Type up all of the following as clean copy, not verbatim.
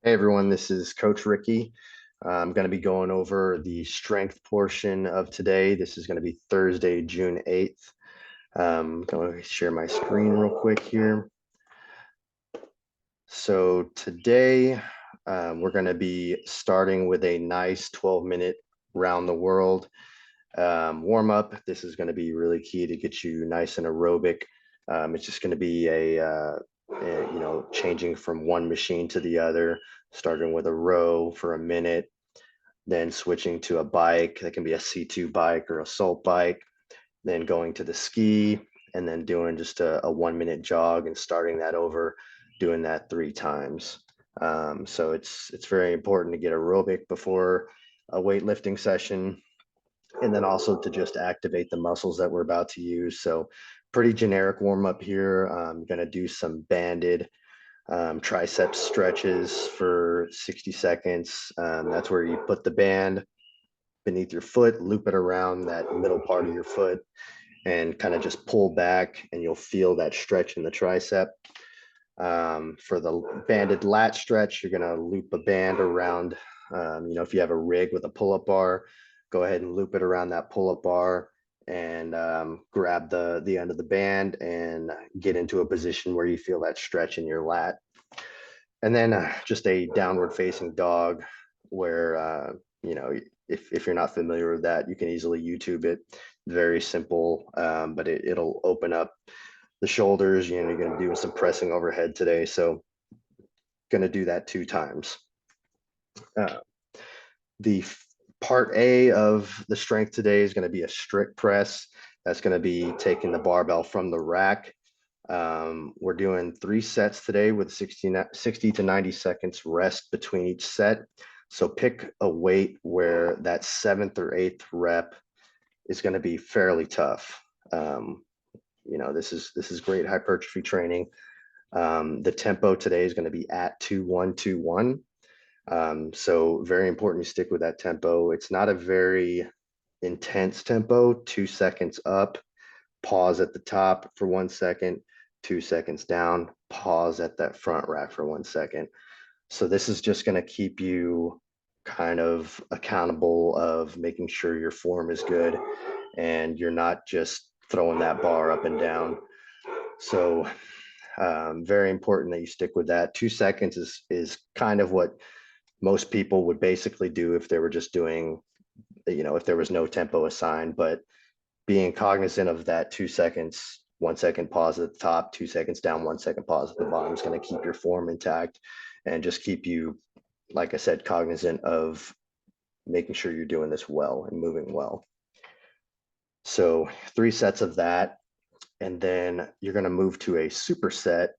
Hey everyone, this is Coach Ricky. I'm going to be going over the strength portion of today. This is going to be Thursday, June 8th. I'm going to share my screen real quick here. So today we're going to be starting with a nice 12-minute round the world warm up. This is going to be really key to get you nice and aerobic. It's just going to be changing from one machine to the other, starting with a row for a minute, then switching to a bike. That can be a C2 bike or a Salt bike, then going to the ski, and then doing just a 1 minute jog and starting that over, doing that 3 times. So it's very important to get aerobic before a weightlifting session, and then also to just activate the muscles that we're about to use. So pretty generic warm up here. I'm going to do some banded tricep stretches for 60 seconds. That's where you put the band beneath your foot, loop it around that middle part of your foot, and kind of just pull back, and you'll feel that stretch in the tricep. For the banded lat stretch, you're going to loop a band around, if you have a rig with a pull-up bar, go ahead and loop it around that pull-up bar and grab the end of the band and get into a position where you feel that stretch in your lat. And then just a downward facing dog where, if you're not familiar with that, you can easily YouTube it. Very simple, but it'll open up the shoulders. You're going to do some pressing overhead today. So going to do that 2 times. The part A of the strength today is going to be a strict press. That's going to be taking the barbell from the rack. We're doing 3 sets today with 60 to 90 seconds rest between each set. So pick a weight where that 7th or 8th rep is going to be fairly tough. This is great hypertrophy training. The tempo today is going to be at 2-1-2-1. So very important you stick with that tempo. It's not a very intense tempo. 2 seconds up, pause at the top for 1 second, 2 seconds down, pause at that front rack for 1 second. So this is just going to keep you kind of accountable of making sure your form is good and you're not just throwing that bar up and down. So very important that you stick with that. 2 seconds is kind of what most people would basically do if they were just doing, if there was no tempo assigned. But being cognizant of that 2 seconds, 1 second pause at the top, 2 seconds down, 1 second pause at the bottom is going to keep your form intact and just keep you, like I said, cognizant of making sure you're doing this well and moving well. So 3 sets of that. And then you're going to move to a superset.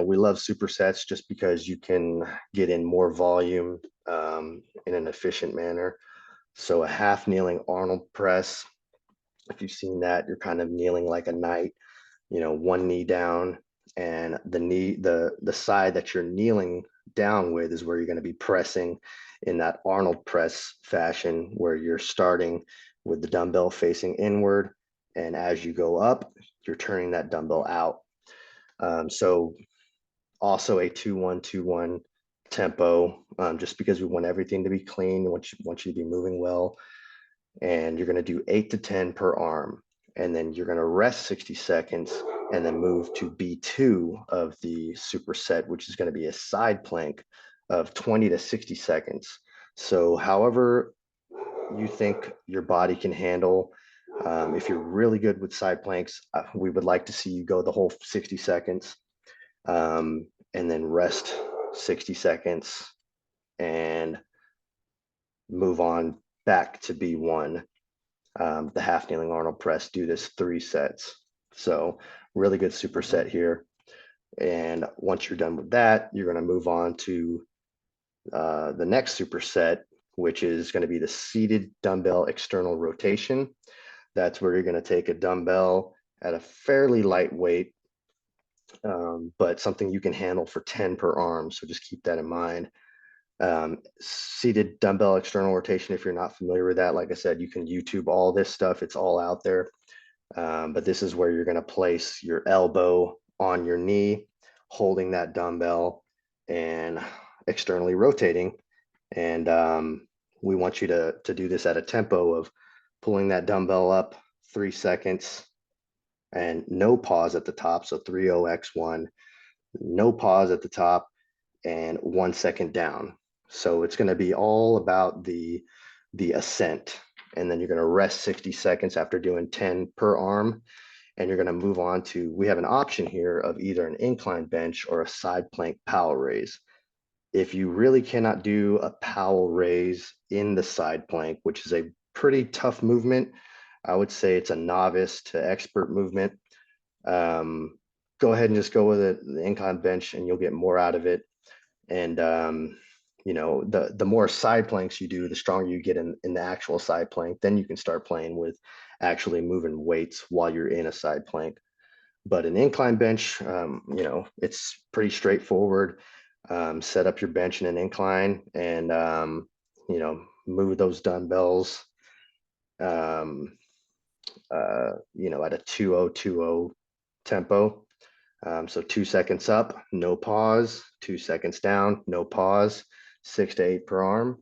We love supersets just because you can get in more volume in an efficient manner. So a half kneeling Arnold press. If you've seen that, you're kind of kneeling like a knight, one knee down, and the side that you're kneeling down with is where you're going to be pressing in that Arnold press fashion, where you're starting with the dumbbell facing inward, and as you go up, you're turning that dumbbell out. So also a 2-1-2-1 tempo, just because we want everything to be clean. We want you to be moving well. And you're going to do 8 to 10 per arm. And then you're going to rest 60 seconds and then move to B2 of the superset, which is going to be a side plank of 20 to 60 seconds. So however you think your body can handle. If you're really good with side planks, we would like to see you go the whole 60 seconds and then rest 60 seconds and move on back to B1. The half kneeling Arnold press, do this 3 sets. So really good superset here. And once you're done with that, you're going to move on to the next superset, which is going to be the seated dumbbell external rotation. That's where you're going to take a dumbbell at a fairly light weight, but something you can handle for 10 per arm. So just keep that in mind. Seated dumbbell external rotation, if you're not familiar with that, like I said, you can YouTube all this stuff. It's all out there. But this is where you're going to place your elbow on your knee, holding that dumbbell. And externally rotating. And we want you to do this at a tempo of pulling that dumbbell up 3 seconds and no pause at the top. So 30x1, no pause at the top, and 1 second down. So it's going to be all about the ascent. And then you're going to rest 60 seconds after doing 10 per arm. And you're going to move on to, we have an option here of either an incline bench or a side plank power raise. If you really cannot do a power raise in the side plank, which is a pretty tough movement, I would say it's a novice to expert movement. Go ahead and just go with it, the incline bench, and you'll get more out of it. And you know, the more side planks you do, the stronger you get in the actual side plank. Then you can start playing with actually moving weights while you're in a side plank. But an incline bench, you know, it's pretty straightforward. Set up your bench in an incline and you know, move those dumbbells um, you know, at a 2020 tempo. So 2 seconds up, no pause, 2 seconds down, no pause, 6 to 8 per arm.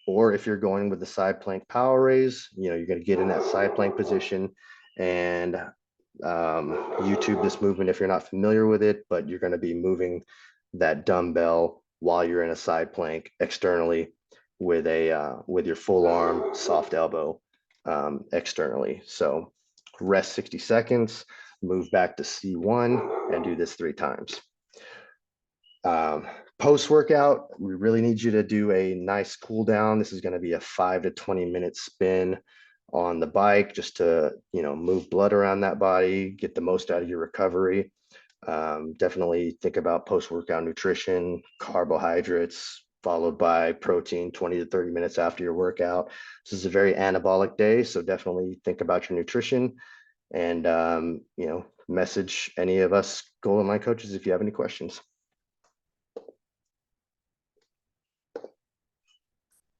Or if you're going with the side plank power raise, you know, you're going to get in that side plank position and YouTube this movement if you're not familiar with it, but you're going to be moving that dumbbell while you're in a side plank externally with a with your full arm soft elbow externally. So rest 60 seconds, move back to C1 and do this 3 times. Post workout, we really need you to do a nice cool down. This is going to be a 5 to 20 minute spin on the bike just to, you know, move blood around that body, get the most out of your recovery. Definitely think about post workout nutrition, carbohydrates, followed by protein 20 to 30 minutes after your workout. This is a very anabolic day, so definitely think about your nutrition and, you know, message any of us GoldenLine coaches if you have any questions.